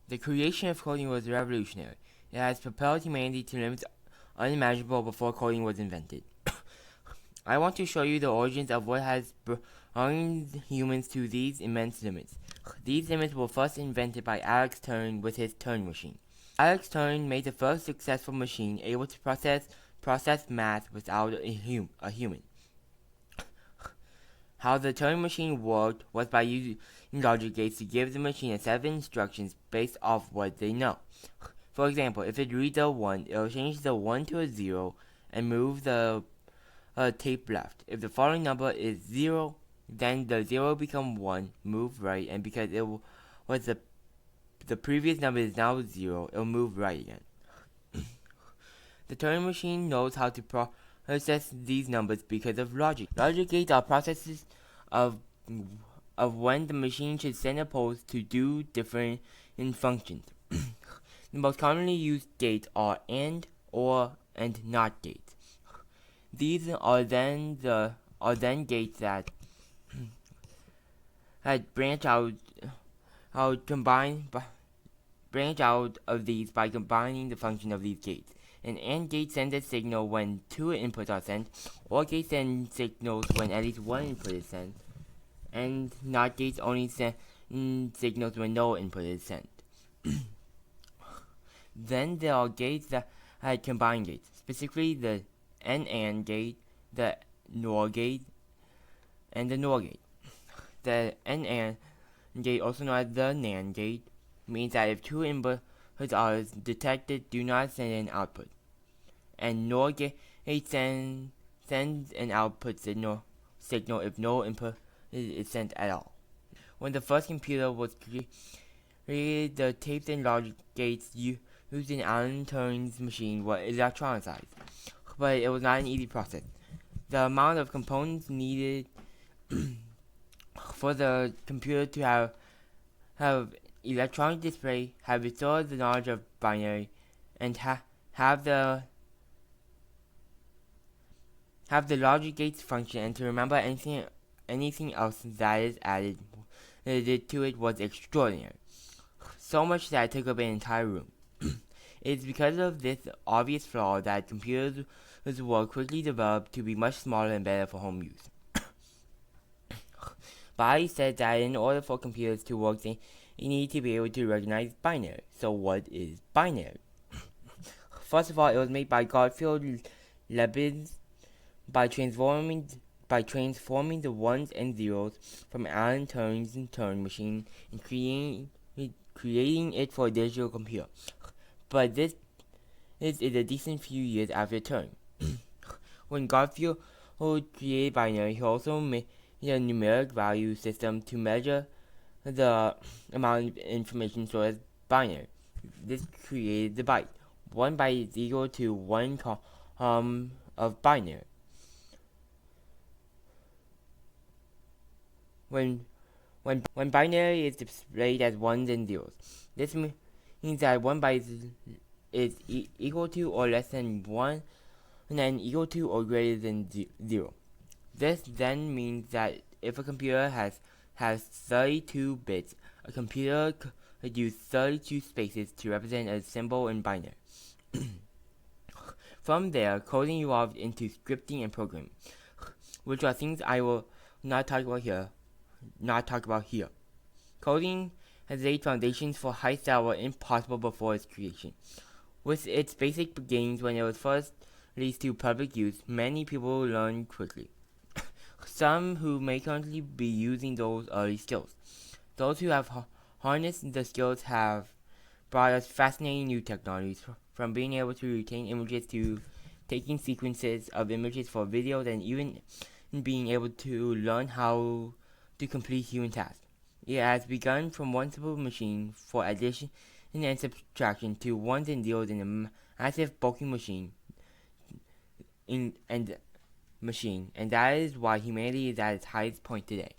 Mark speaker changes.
Speaker 1: The creation of coding was revolutionary. It has propelled humanity to limits unimaginable before coding was invented. I want to show you the origins of what has brought humans to these immense limits. These limits were first invented by Alex Turing with his Turing machine. Alex Turing made the first successful machine able to process math without a human. How the Turing machine worked was by using logic gates to give the machine a set of instructions based off what they know. For example, if it reads a 1, it will change the 1 to a 0 and move the tape left. If the following number is 0, then the 0 will become 1, move right, and because it was the previous number is now 0, it will move right again. The Turing machine knows how to process these numbers because of logic. Logic gates are processes of when the machine should send a pulse to do different functions. The most commonly used gates are AND, OR, and NOT gates. These are then gates that branch out of these by combining the function of these gates. An AND gate sends a signal when two inputs are sent, OR gates send signals when at least one input is sent, and NOT gates only send signals when no input is sent. Then there are gates that combine gates, specifically the AND gate, the NOR gate, and the NOR gate. The AND gate, also known as the NAND gate, means that if two inputs are detected, do not send an output. And NOR gate sends an output signal if no input is sent at all. When the first computer was created, the tapes and logic gates used in Alan Turing's machine were electronicized, but it was not an easy process. The amount of components needed for the computer to have electronic display, have restored the knowledge of binary, and have the logic gates function, and to remember anything else that is added to it was extraordinary. So much that it took up an entire room. It is because of this obvious flaw that computers were quickly developed to be much smaller and better for home use. Body said that in order for computers to work, they need to be able to recognize binary. So what is binary? First of all, it was made by Garfield Leibniz by transforming the ones and zeros from Alan Turing's Turing machine and creating it for a digital computer. But this is a decent few years after Turing. When Garfield created binary, he also made a numeric value system to measure the amount of information stored as binary. This created the byte. 1 byte is equal to 1 column of binary. When binary is displayed as ones and zeros, this means that 1 byte is equal to or less than 1 and then equal to or greater than 0. This then means that if a computer has 32 bits, a computer could use 32 spaces to represent a symbol in binary. From there, coding evolved into scripting and programming, which are things I will not talk about here. Coding has laid foundations for heights that were impossible before its creation. With its basic beginnings when it was first released to public use, many people learned quickly. Some who may currently be using those early skills. Those who have harnessed the skills have brought us fascinating new technologies, from being able to retain images to taking sequences of images for videos, and even being able to learn how to complete human tasks. It has begun from one simple machine for addition and subtraction to ones and zeros in a massive bulky machine, and that is why humanity is at its highest point today.